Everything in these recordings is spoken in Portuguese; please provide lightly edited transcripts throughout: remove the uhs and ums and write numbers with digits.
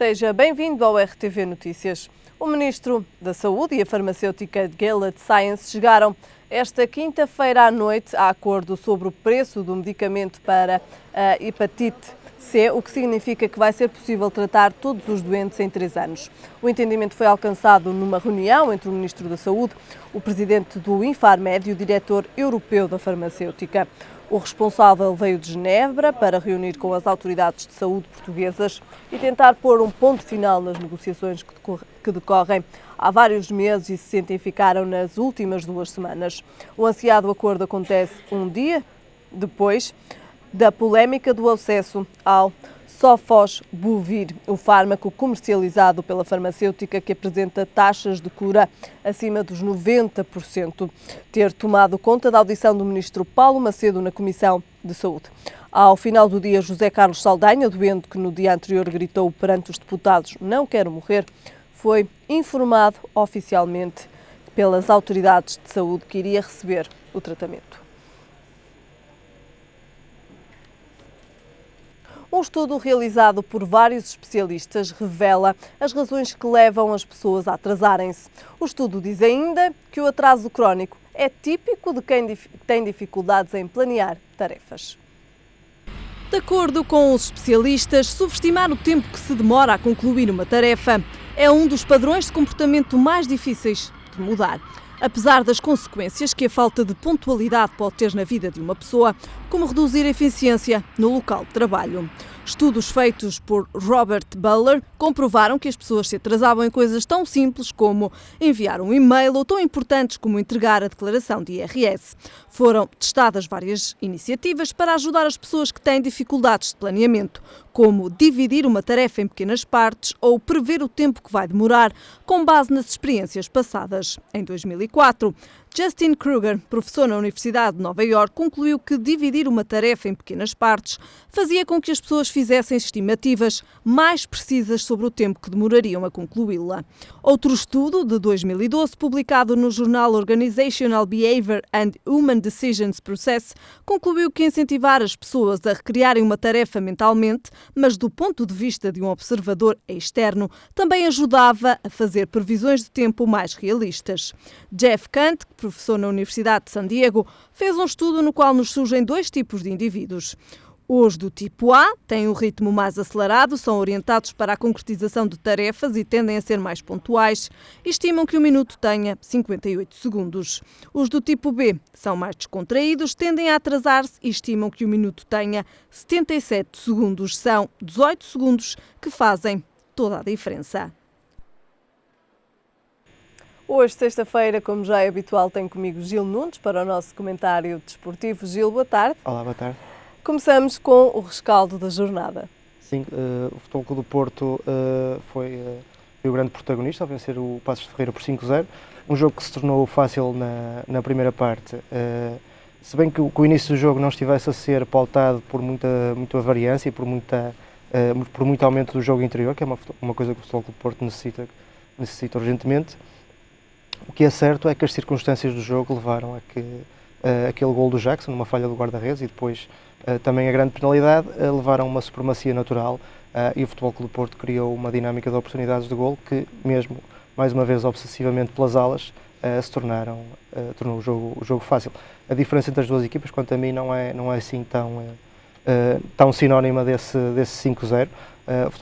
Seja bem-vindo ao RTV Notícias. O Ministro da Saúde e a farmacêutica Gilead Sciences chegaram esta quinta-feira à noite a acordo sobre o preço do medicamento para a hepatite C, o que significa que vai ser possível tratar todos os doentes em 3 anos. O entendimento foi alcançado numa reunião entre o Ministro da Saúde, o Presidente do Infarmed e o Diretor Europeu da Farmacêutica. O responsável veio de Genebra para reunir com as autoridades de saúde portuguesas e tentar pôr um ponto final nas negociações que decorrem há vários meses e se cientificaram nas últimas 2 semanas. O ansiado acordo acontece um dia depois da polémica do acesso ao Sofosbuvir, o fármaco comercializado pela farmacêutica que apresenta taxas de cura acima dos 90%, ter tomado conta da audição do ministro Paulo Macedo na Comissão de Saúde. Ao final do dia, José Carlos Saldanha, doente que no dia anterior gritou perante os deputados "não quero morrer", foi informado oficialmente pelas autoridades de saúde que iria receber o tratamento. Um estudo realizado por vários especialistas revela as razões que levam as pessoas a atrasarem-se. O estudo diz ainda que o atraso crónico é típico de quem tem dificuldades em planear tarefas. De acordo com os especialistas, subestimar o tempo que se demora a concluir uma tarefa é um dos padrões de comportamento mais difíceis de mudar. Apesar das consequências que a falta de pontualidade pode ter na vida de uma pessoa, como reduzir a eficiência no local de trabalho. Estudos feitos por Robert Buller comprovaram que as pessoas se atrasavam em coisas tão simples como enviar um e-mail ou tão importantes como entregar a declaração de IRS. Foram testadas várias iniciativas para ajudar as pessoas que têm dificuldades de planeamento, como dividir uma tarefa em pequenas partes ou prever o tempo que vai demorar, com base nas experiências passadas. Em 2004, Justin Kruger, professor na Universidade de Nova Iorque, concluiu que dividir uma tarefa em pequenas partes fazia com que as pessoas fizessem estimativas mais precisas sobre o tempo que demorariam a concluí-la. Outro estudo, de 2012, publicado no jornal Organizational Behavior and Human Decisions Process, concluiu que incentivar as pessoas a recriarem uma tarefa mentalmente, mas do ponto de vista de um observador externo, também ajudava a fazer previsões de tempo mais realistas. Jeff Kant, professor na Universidade de San Diego, fez um estudo no qual nos surgem 2 tipos de indivíduos. Os do tipo A têm um ritmo mais acelerado, são orientados para a concretização de tarefas e tendem a ser mais pontuais e estimam que um minuto tenha 58 segundos. Os do tipo B são mais descontraídos, tendem a atrasar-se e estimam que um minuto tenha 77 segundos. São 18 segundos que fazem toda a diferença. Hoje, sexta-feira, como já é habitual, tenho comigo Gil Nunes para o nosso comentário desportivo. Gil, boa tarde. Olá, boa tarde. Começamos com o rescaldo da jornada. Sim, o Futebol Clube do Porto foi o grande protagonista ao vencer o Paços de Ferreira por 5-0. Um jogo que se tornou fácil na primeira parte. Se bem que o início do jogo não estivesse a ser pautado por muita variância e por muito aumento do jogo interior, que é uma coisa que o Futebol Clube do Porto necessita urgentemente. O que é certo é que as circunstâncias do jogo levaram a que aquele gol do Jackson, numa falha do guarda-redes, e depois também a grande penalidade, levaram a uma supremacia natural e o Futebol Clube do Porto criou uma dinâmica de oportunidades de gol que, mesmo mais uma vez obsessivamente pelas alas, tornou o jogo fácil. A diferença entre as duas equipas, quanto a mim, não é assim tão sinónima desse 5-0.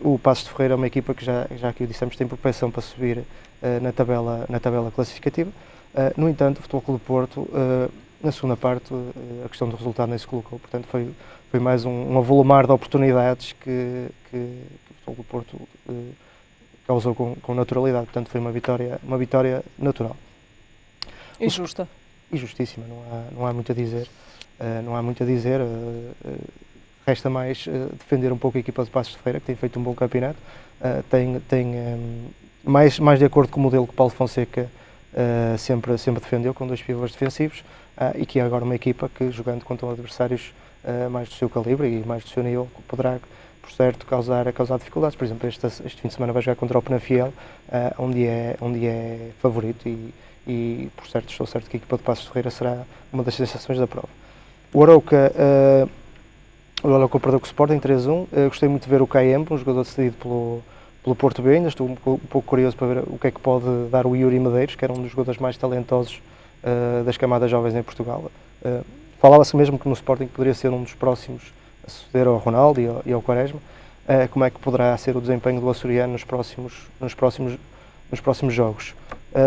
O Paços de Ferreira é uma equipa que, já aqui o dissemos, tem propensão para subir na tabela classificativa. No entanto, o Futebol Clube do Porto, na segunda parte, a questão do resultado nem se colocou. Portanto, foi mais um avolumar de oportunidades que o Futebol Clube do Porto causou com naturalidade. Portanto, foi uma vitória natural. E justa. E justíssima, não há muito a dizer. Resta mais defender um pouco a equipa de Paços de Ferreira, que tem feito um bom campeonato. Mais de acordo com o modelo que Paulo Fonseca sempre defendeu, com 2 pivôs defensivos, e que é agora uma equipa que, jogando contra adversários mais do seu calibre e mais do seu nível, poderá, por certo, causar dificuldades. Por exemplo, este fim de semana vai jogar contra o Penafiel, onde é favorito e, por certo, estou certo que a equipa de Paços de Ferreira será uma das sensações da prova. O Arouca perdeu com o Sporting 3-1. Gostei muito de ver o Caembo, um jogador cedido pelo Porto B. Ainda estou um pouco curioso para ver o que é que pode dar o Yuri Medeiros, que era um dos jogadores mais talentosos das camadas jovens em Portugal. Falava-se mesmo que no Sporting poderia ser um dos próximos a suceder ao Ronaldo e ao Quaresma. Como é que poderá ser o desempenho do açoriano nos próximos jogos?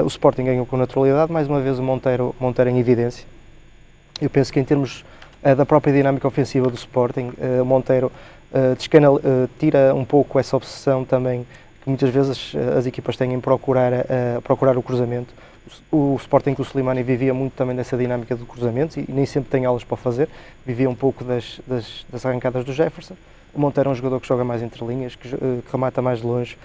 O Sporting ganhou com naturalidade, mais uma vez o Monteiro em evidência. Eu penso que em termos da própria dinâmica ofensiva do Sporting, o Monteiro tira um pouco essa obsessão também que muitas vezes as equipas têm em procurar o cruzamento. O Sporting com o Slimani vivia muito também dessa dinâmica do cruzamento e nem sempre tem aulas para fazer, vivia um pouco das arrancadas do Jefferson. O Monteiro é um jogador que joga mais entre linhas, que remata mais de longe,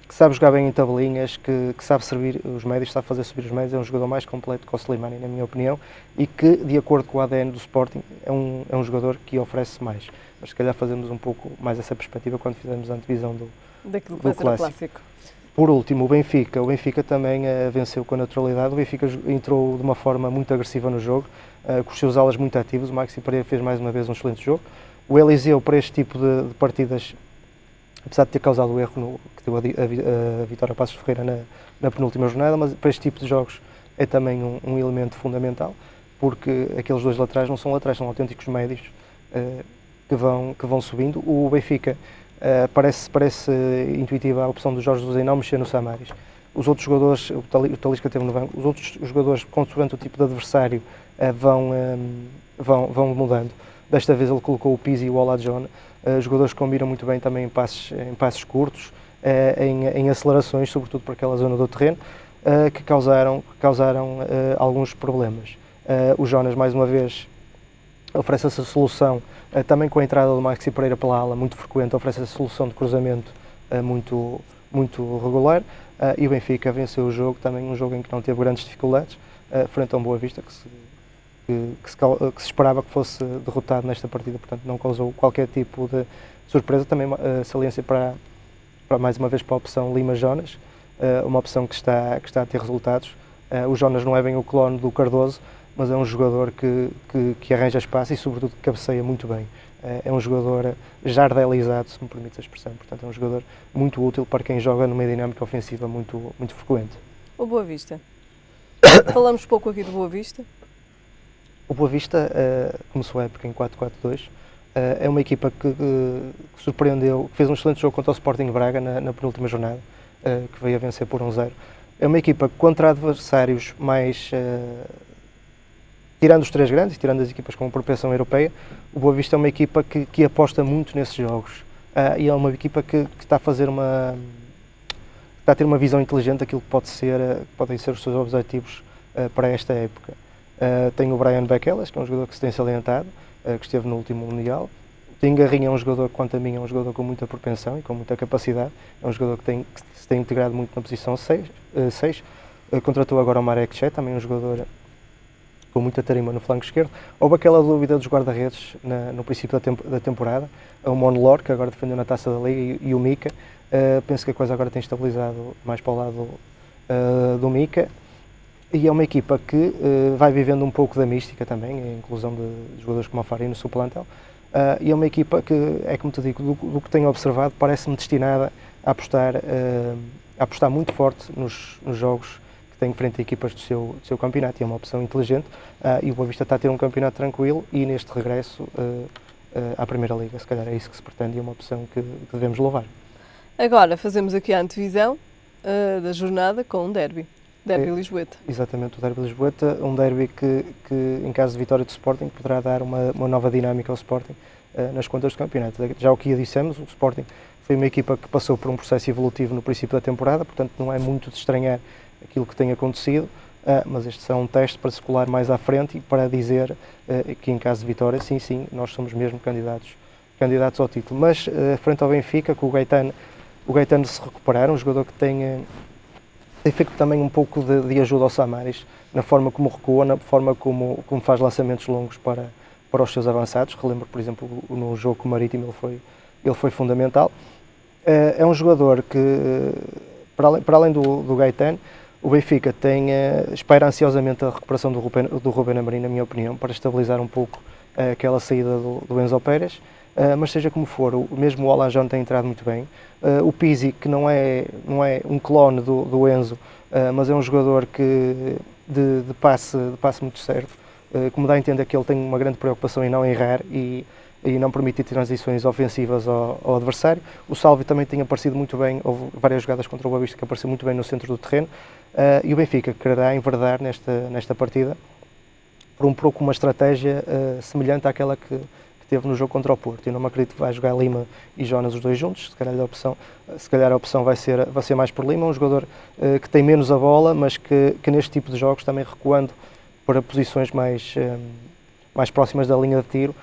que sabe jogar bem em tabelinhas, que sabe servir os médios, sabe fazer subir os médios, é um jogador mais completo que o Slimani, na minha opinião, e que, de acordo com o ADN do Sporting, é um jogador que oferece mais. Mas se calhar fazemos um pouco mais essa perspectiva quando fizermos a antevisão daquilo que vai ser o clássico. Por último, o Benfica também venceu com naturalidade. O Benfica entrou de uma forma muito agressiva no jogo, com os seus alas muito ativos. O Maxi Pereira fez mais uma vez um excelente jogo. O Eliseu, para este tipo de partidas, apesar de ter causado o erro que deu a vitória a Passos Ferreira na penúltima jornada, mas para este tipo de jogos é também um elemento fundamental, porque aqueles dois laterais não são laterais, são autênticos médios que vão subindo. O Benfica parece intuitiva a opção do Jorge Jesus em não mexer no Samaris. Os outros jogadores, o Talisca teve no banco, os outros jogadores, consoante o tipo de adversário, vão mudando. Desta vez ele colocou o Pizzi e o Olajuwon, jogadores que combinam muito bem também em passos curtos, em acelerações, sobretudo por aquela zona do terreno, que causaram alguns problemas. O Jonas, mais uma vez, oferece essa solução, também com a entrada do Maxi Pereira pela ala, muito frequente, oferece essa solução de cruzamento muito regular, e o Benfica venceu o jogo, também um jogo em que não teve grandes dificuldades, frente a um Boa Vista, que se esperava que fosse derrotado nesta partida, portanto não causou qualquer tipo de surpresa. Também saliência para mais uma vez para a opção Lima-Jonas, uma opção que está a ter resultados. O Jonas não é bem o clone do Cardoso, mas é um jogador que arranja espaço e sobretudo que cabeceia muito bem. É um jogador jardelizado, se me permite a expressão, portanto é um jogador muito útil para quem joga numa dinâmica ofensiva muito frequente. O Boa Vista. Falamos pouco aqui do Boa Vista. O Boa Vista começou a época em 4-4-2, é uma equipa que surpreendeu, que fez um excelente jogo contra o Sporting Braga na penúltima jornada, que veio a vencer por 1-0. É uma equipa contra adversários mais, tirando os três grandes, tirando as equipas com propensão europeia, o Boa Vista é uma equipa que aposta muito nesses jogos, e é uma equipa que está a ter uma visão inteligente daquilo que podem ser os seus objetivos para esta época. Tem o Brian Bekeles, que é um jogador que se tem salientado, que esteve no último Mundial. Tem Garrinha, é um jogador que, quanto a mim, é um jogador com muita propensão e com muita capacidade. É um jogador que se tem integrado muito na posição 6. Contratou agora o Marek Che, também um jogador com muita tarima no flanco esquerdo. Houve aquela dúvida dos guarda-redes no princípio da temporada. O Monlor, que agora defendeu na Taça da Liga, e o Mika. Penso que a coisa agora tem estabilizado mais para o lado do Mika. E é uma equipa que vai vivendo um pouco da mística também, a inclusão de jogadores como a Fari no seu plantel. E é uma equipa que, como te digo, do que tenho observado, parece-me destinada a apostar muito forte nos jogos que tem frente a equipas do seu campeonato. E é uma opção inteligente, e o Boa Vista está a ter um campeonato tranquilo e neste regresso à Primeira Liga, se calhar é isso que se pretende e é uma opção que devemos louvar. Agora fazemos aqui a antevisão da jornada com um derby. Derby Lisboeta. Exatamente, o Derby Lisboeta, um derby que em caso de vitória do Sporting poderá dar uma nova dinâmica ao Sporting nas contas do campeonato. Já o que já dissemos, o Sporting foi uma equipa que passou por um processo evolutivo no princípio da temporada, portanto não é muito de estranhar aquilo que tem acontecido, mas este é um teste para se colar mais à frente e para dizer que em caso de vitória, sim, nós somos mesmo candidatos ao título. Mas frente ao Benfica, com o Gaetano se recuperar, um jogador que tem feito também um pouco de ajuda ao Samaris, na forma como recua, na forma como faz lançamentos longos para os seus avançados. Relembro, por exemplo, no jogo com o Marítimo ele foi fundamental. É um jogador que, para além do Gaetano, o Benfica espera ansiosamente a recuperação do Ruben Amorim, na minha opinião, para estabilizar um pouco aquela saída do Enzo Pérez. mas seja como for, mesmo o Alanjão tem entrado muito bem. O Pizzi, que não é um clone do Enzo, mas é um jogador que de passe muito certo, como dá a entender que ele tem uma grande preocupação em não errar e não permitir transições ofensivas ao adversário. O Salvi também tem aparecido muito bem, houve várias jogadas contra o Boa Vista que apareceu muito bem no centro do terreno, e o Benfica quererá enverdar nesta partida por um pouco uma estratégia semelhante àquela que teve no jogo contra o Porto. Eu não me acredito que vai jogar Lima e Jonas os dois juntos, se calhar a opção vai ser mais por Lima, um jogador que tem menos a bola, mas que neste tipo de jogos também recuando para posições mais próximas da linha de tiro,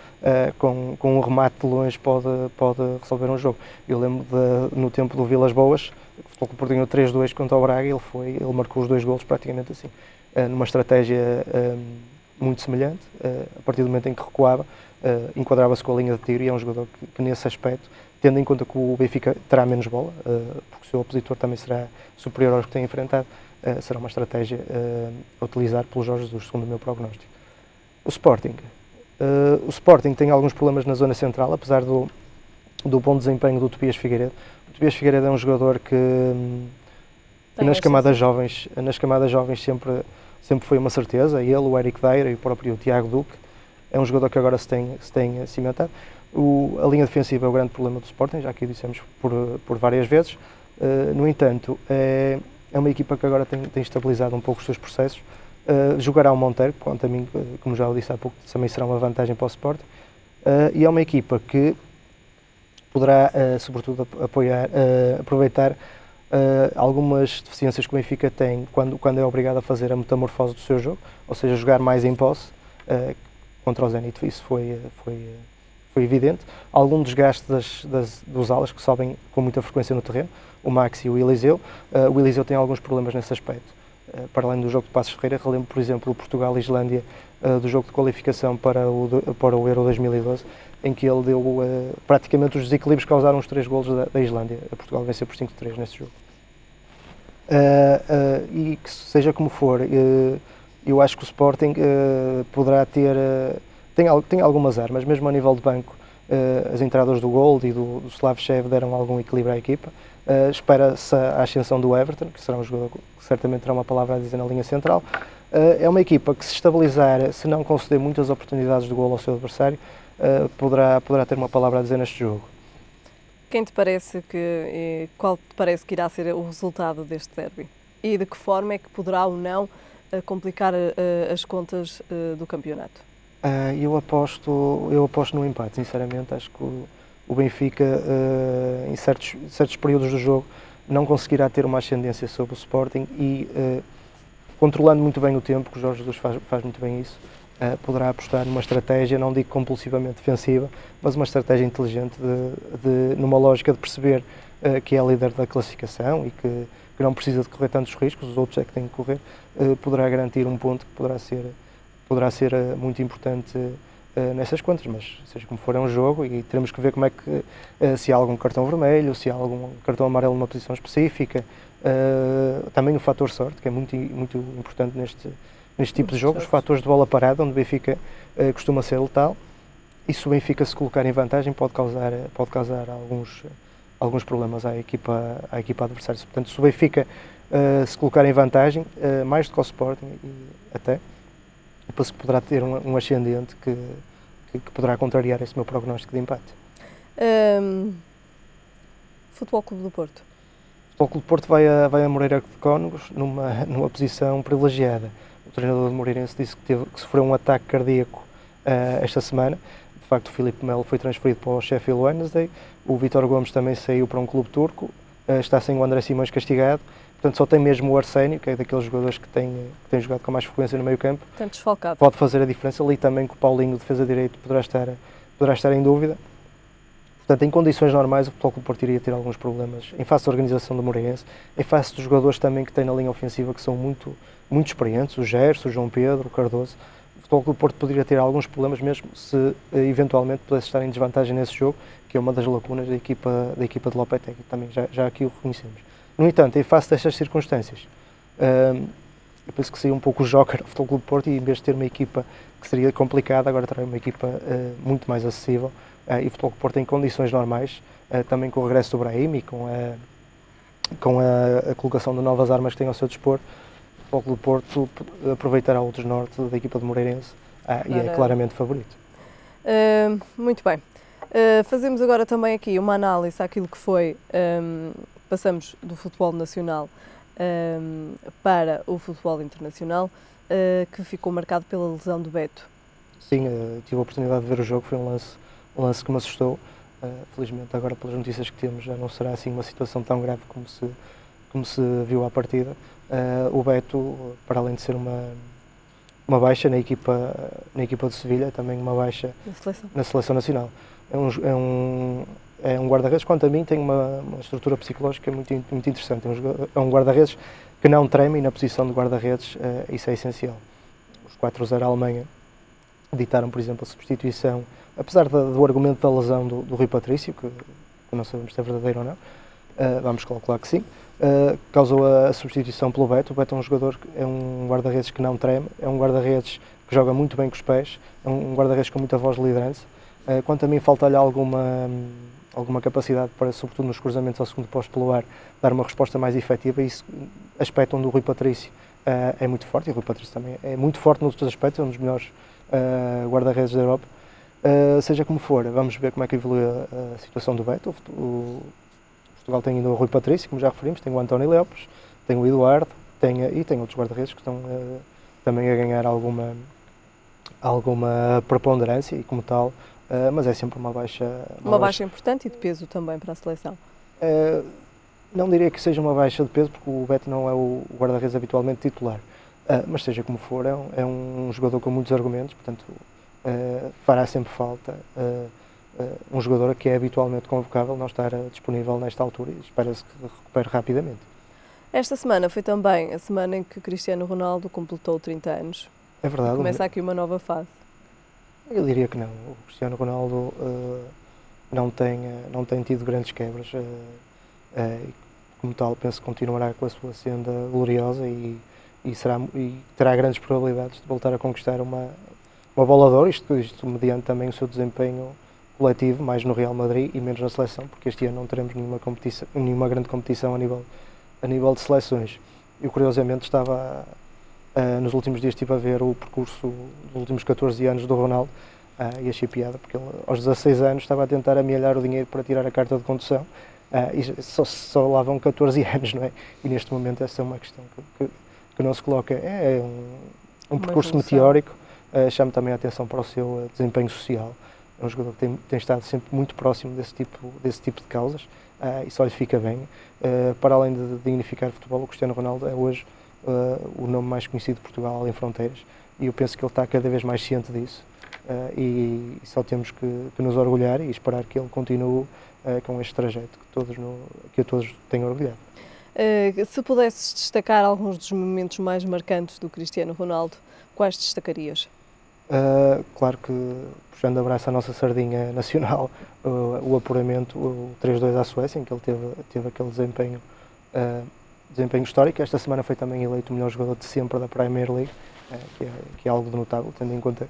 com um remate de longe pode resolver um jogo. Eu lembro no tempo do Vilas Boas, o Futebol Clube Porto ganhou 3-2 contra o Braga, ele marcou os 2 golos praticamente assim, numa estratégia muito semelhante. A partir do momento em que recuava, enquadrava-se com a linha de tiro, e é um jogador que nesse aspecto, tendo em conta que o Benfica terá menos bola, porque o seu opositor também será superior aos que tem enfrentado, será uma estratégia a utilizar pelo Jorge Jesus, segundo o meu prognóstico. O Sporting tem alguns problemas na zona central, apesar do bom desempenho do Tobias Figueiredo. O Tobias Figueiredo é um jogador que nas camadas jovens sempre foi uma certeza. Ele, o Eric Deira e o próprio Tiago Duque. É um jogador que agora se tem cimentado. A linha defensiva é o grande problema do Sporting, já aqui dissemos por várias vezes. No entanto, é uma equipa que agora tem estabilizado um pouco os seus processos. Jogará o Monteiro, quanto a mim, como já o disse há pouco, também será uma vantagem para o Sporting. E é uma equipa que poderá, sobretudo, aproveitar algumas deficiências que o Benfica tem quando é obrigado a fazer a metamorfose do seu jogo, ou seja, jogar mais em posse. Contra o Zenit isso foi evidente. Algum desgaste dos alas que sobem com muita frequência no terreno, o Max e o Eliseu. O Eliseu tem alguns problemas nesse aspecto. Para além do jogo de Passos Ferreira, relembro, por exemplo, o Portugal-Islândia, do jogo de qualificação para o Euro 2012, em que ele deu praticamente os desequilíbrios que causaram os 3 golos da Islândia. A Portugal venceu por 5-3 nesse jogo. E que seja como for, eu acho que o Sporting poderá ter... tem algumas armas, mesmo a nível de banco. As entradas do Gold e do Slavchev deram algum equilíbrio à equipa. Espera-se a ascensão do Everton, que será um jogador que certamente terá uma palavra a dizer na linha central. É uma equipa que, se estabilizar, se não conceder muitas oportunidades de golo ao seu adversário, poderá ter uma palavra a dizer neste jogo. Qual te parece que irá ser o resultado deste derby? E de que forma é que poderá ou não complicar as contas do campeonato? Eu aposto no empate, sinceramente. Acho que o Benfica, em certos períodos do jogo, não conseguirá ter uma ascendência sobre o Sporting e, controlando muito bem o tempo, que o Jorge Jesus faz muito bem isso, poderá apostar numa estratégia, não digo compulsivamente defensiva, mas uma estratégia inteligente, numa lógica de perceber que é a líder da classificação e que não precisa de correr tantos riscos, os outros é que têm que correr, poderá garantir um ponto que poderá ser muito importante nessas contas, mas seja como for, é um jogo e teremos que ver como é que, se há algum cartão vermelho, se há algum cartão amarelo numa posição específica, também o fator sorte, que é muito importante neste tipo de jogos, os fatores de bola parada, onde o Benfica costuma ser letal, e se o Benfica se colocar em vantagem pode causar alguns problemas à equipa adversária. Portanto, se o Benfica se colocar em vantagem, mais do que o Sporting, até, penso que poderá ter um ascendente que poderá contrariar esse meu prognóstico de empate. Futebol Clube do Porto. O Futebol Clube do Porto vai a Moreira de Cónegos numa posição privilegiada. O treinador de Moreirense disse que sofreu um ataque cardíaco esta semana. De facto, o Filipe Melo foi transferido para o Sheffield Wednesday. O Vítor Gomes também saiu para um clube turco. Está sem o André Simões castigado. Portanto, só tem mesmo o Arsénio, que é daqueles jogadores que tem jogado com mais frequência no meio-campo. Desfalcado. Pode fazer a diferença. Ali também que o Paulinho, defesa direito, poderá estar em dúvida. Portanto, em condições normais, o Futebol Clube do Porto iria ter alguns problemas em face da organização do Moreirense, em face dos jogadores também que tem na linha ofensiva, que são muito experientes, o Gerson, o João Pedro, o Cardoso. O Futebol Clube do Porto poderia ter alguns problemas mesmo se eventualmente pudesse estar em desvantagem nesse jogo, que é uma das lacunas da equipa de Lopetegui, também já aqui o reconhecemos. No entanto, em face destas circunstâncias, eu penso que seria um pouco o joker ao Futebol Clube do Porto, e em vez de ter uma equipa que seria complicada, agora terá uma equipa muito mais acessível, e o Futebol Clube do Porto em condições normais, também com o regresso do Brahim e com a colocação de novas armas que tem ao seu dispor, o Futebol Clube do Porto aproveitará o desnorte da equipa de Moreirense, e é claramente favorito. Muito bem. Fazemos agora também aqui uma análise àquilo que foi, passamos do futebol nacional para o futebol internacional, que ficou marcado pela lesão do Beto. Sim, tive a oportunidade de ver o jogo, foi um lance que me assustou. Felizmente agora, pelas notícias que temos, já não será assim uma situação tão grave como se viu à partida. O Beto, para além de ser uma baixa na equipa de Sevilha, também uma baixa na seleção nacional. É um guarda-redes, quanto a mim, tem uma estrutura psicológica muito interessante. É um guarda-redes que não treme, e na posição de guarda-redes isso é essencial. Os 4-0 à Alemanha ditaram, por exemplo, a substituição, apesar do argumento da lesão do Rui Patrício, que não sabemos se é verdadeiro ou não, vamos calcular que sim, causou a substituição pelo Beto. O Beto é um jogador, é um guarda-redes que não treme, é um guarda-redes que joga muito bem com os pés, é um guarda-redes com muita voz de liderança. Quanto a mim, falta-lhe alguma capacidade para, sobretudo nos cruzamentos ao segundo posto pelo ar, dar uma resposta mais efetiva, e esse aspecto onde o Rui Patrício é muito forte, e o Rui Patrício também é muito forte nos outros aspectos, é um dos melhores guarda-redes da Europa. Seja como for, vamos ver como é que evolui a situação do Beto. Portugal tem ainda o Rui Patrício, como já referimos, tem o António Lopes, tem o Eduardo, e tem outros guarda-redes que estão também a ganhar alguma preponderância, e como tal, mas é sempre uma baixa... Uma baixa importante e de peso também para a seleção. Não diria que seja uma baixa de peso, porque o Beto não é o guarda-redes habitualmente titular, mas seja como for, é um jogador com muitos argumentos, portanto fará sempre falta um jogador que é habitualmente convocável não estar disponível nesta altura, e espera-se que recupere rapidamente. Esta semana foi também a semana em que Cristiano Ronaldo completou 30 anos. É verdade. Começa aqui uma nova fase. Eu diria que não. O Cristiano Ronaldo não tem tido grandes quebras. Como tal, penso que continuará com a sua senda gloriosa, e terá grandes probabilidades de voltar a conquistar uma bola de ouro, isto mediante também o seu desempenho coletivo, mais no Real Madrid e menos na seleção, porque este ano não teremos nenhuma grande competição a nível de seleções. Eu, curiosamente, nos últimos dias estive a ver o percurso dos últimos 14 anos do Ronaldo, e achei piada, porque ele aos 16 anos estava a tentar amealhar o dinheiro para tirar a carta de condução, e só lá vão 14 anos, não é? E neste momento essa é uma questão que não se coloca. É um percurso meteórico. Chama também a atenção para o seu desempenho social. É um jogador que tem estado sempre muito próximo desse tipo de causas, e só lhe fica bem. Para além de dignificar o futebol, o Cristiano Ronaldo é hoje o nome mais conhecido de Portugal além fronteiras, e eu penso que ele está cada vez mais ciente disso, e só temos que nos orgulhar e esperar que ele continue com este trajeto que a todos têm orgulhado. Se pudesses destacar alguns dos momentos mais marcantes do Cristiano Ronaldo, quais destacarias? Claro que, puxando a braço à nossa sardinha nacional, o apuramento, o 3-2 à Suécia, em que ele teve aquele desempenho histórico. Esta semana foi também eleito o melhor jogador de sempre da Premier League, que é algo de notável, tendo em conta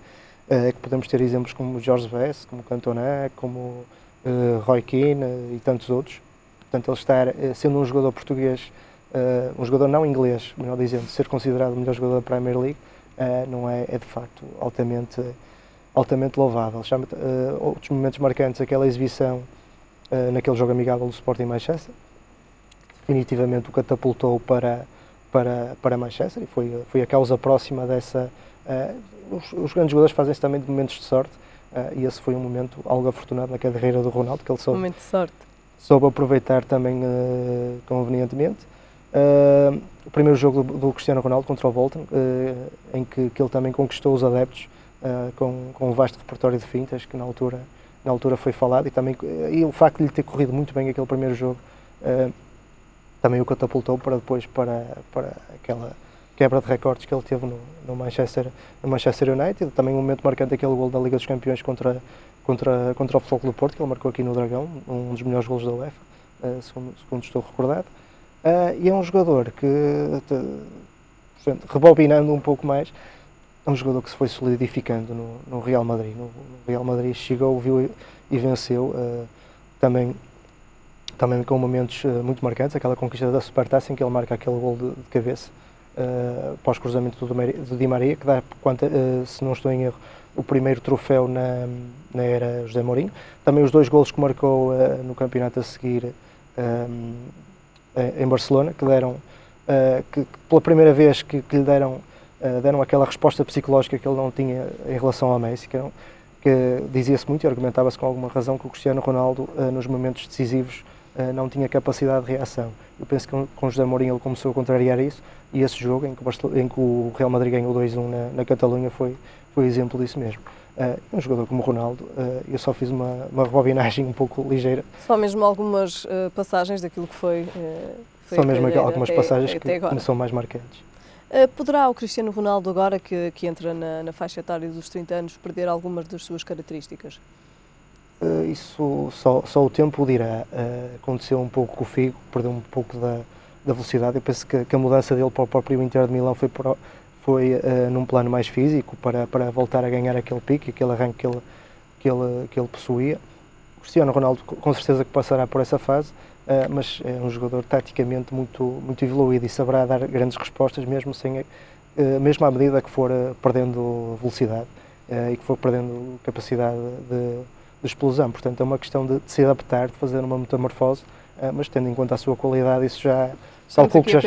que podemos ter exemplos como Jorge Best, como Cantona, como Roy Keane e tantos outros. Portanto, ele estar, sendo um jogador português, um jogador não inglês, melhor dizendo, ser considerado o melhor jogador da Premier League, não é de facto altamente louvável. Outros momentos marcantes, aquela exibição naquele jogo amigável do Sporting Manchester, definitivamente o catapultou para Manchester, e foi a causa próxima dessa... Os grandes jogadores fazem-se também de momentos de sorte, e esse foi um momento algo afortunado na carreira do Ronaldo, que ele momento de sorte. Soube aproveitar também convenientemente. O primeiro jogo do Cristiano Ronaldo contra o Bolton, em que ele também conquistou os adeptos com um vasto repertório de fintas, que na altura foi falado, e o facto de lhe ter corrido muito bem aquele primeiro jogo também o catapultou para depois para aquela quebra de recordes que ele teve no Manchester United. Também um momento marcante, aquele gol da Liga dos Campeões contra o Futebol Clube do Porto, que ele marcou aqui no Dragão, um dos melhores golos da UEFA, segundo estou recordado. E é um jogador que Portanto, rebobinando um pouco mais, é um jogador que se foi solidificando no Real Madrid. No Real Madrid chegou, viu e venceu, também com momentos muito marcantes, aquela conquista da Supertaça em que ele marca aquele gol de cabeça, pós cruzamento do Di Maria, que dá, se não estou em erro, o primeiro troféu na era José Mourinho. Também os 2 golos que marcou no campeonato a seguir em Barcelona, que deram, que pela primeira vez que lhe deram aquela resposta psicológica que ele não tinha em relação ao Messi, que dizia-se muito e argumentava-se com alguma razão que o Cristiano Ronaldo, nos momentos decisivos, não tinha capacidade de reação. Eu penso que com José Mourinho ele começou a contrariar isso, e esse jogo em que o Real Madrid ganhou 2-1 na Catalunha foi exemplo disso mesmo. Um jogador como o Ronaldo, eu só fiz uma rebobinagem um pouco ligeira. Só mesmo algumas passagens daquilo que foi só mesmo algumas passagens que me são mais marcantes. Poderá o Cristiano Ronaldo, agora que entra na faixa etária dos 30 anos, perder algumas das suas características? Isso só o tempo o dirá. Aconteceu um pouco com o Figo, perdeu um pouco da velocidade. Eu penso que a mudança dele para o próprio Inter de Milão foi num plano mais físico, para voltar a ganhar aquele pique, aquele arranque que ele possuía. O Cristiano Ronaldo com certeza que passará por essa fase, mas é um jogador taticamente muito evoluído e saberá dar grandes respostas mesmo à medida que for perdendo velocidade e que for perdendo capacidade de explosão. Portanto, é uma questão de se adaptar, de fazer uma metamorfose, mas tendo em conta a sua qualidade, isso já calculo que já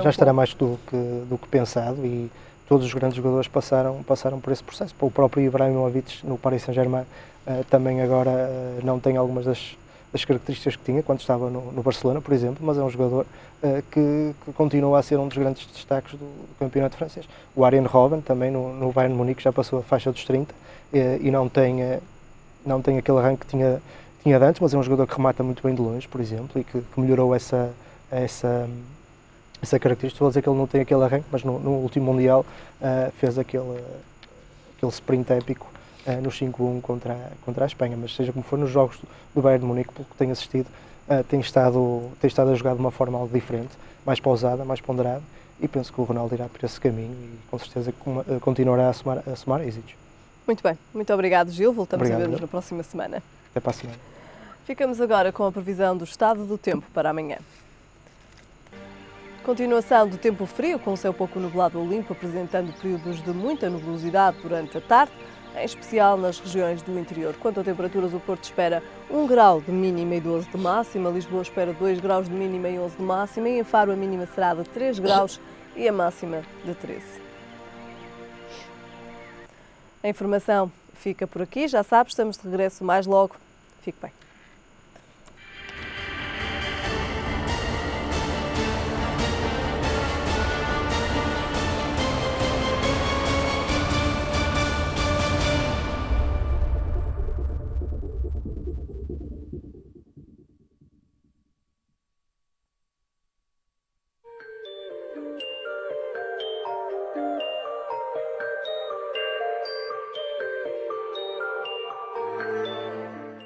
estará mais do que pensado, e todos os grandes jogadores passaram por esse processo. O próprio Ibrahimovic no Paris Saint-Germain também agora não tem algumas das características que tinha quando estava no Barcelona, por exemplo, mas é um jogador que continua a ser um dos grandes destaques do campeonato francês. O Arjen Robben também no Bayern Munique já passou a faixa dos 30 e não tem aquele arranque que tinha de antes, mas é um jogador que remata muito bem de longe, por exemplo, e que melhorou essa característica. Vou dizer que ele não tem aquele arranque, mas no último Mundial fez aquele sprint épico no 5-1 contra a Espanha. Mas seja como for, nos jogos do Bayern de Munique, pelo que tenho assistido, tem estado a jogar de uma forma algo diferente, mais pausada, mais ponderada, e penso que o Ronaldo irá por esse caminho e com certeza continuará a somar êxitos. Muito bem, muito obrigado, Gil. Voltamos a ver-nos na próxima semana. Até para a semana. Ficamos agora com a previsão do estado do tempo para amanhã. Continuação do tempo frio, com o céu pouco nublado ou limpo, apresentando períodos de muita nebulosidade durante a tarde, em especial nas regiões do interior. Quanto a temperaturas, o Porto espera 1 grau de mínima e 12 de máxima, Lisboa espera 2 graus de mínima e 11 de máxima, e em Faro a mínima será de 3 graus e a máxima de 13. A informação fica por aqui, já sabe, estamos de regresso mais logo. Fique bem.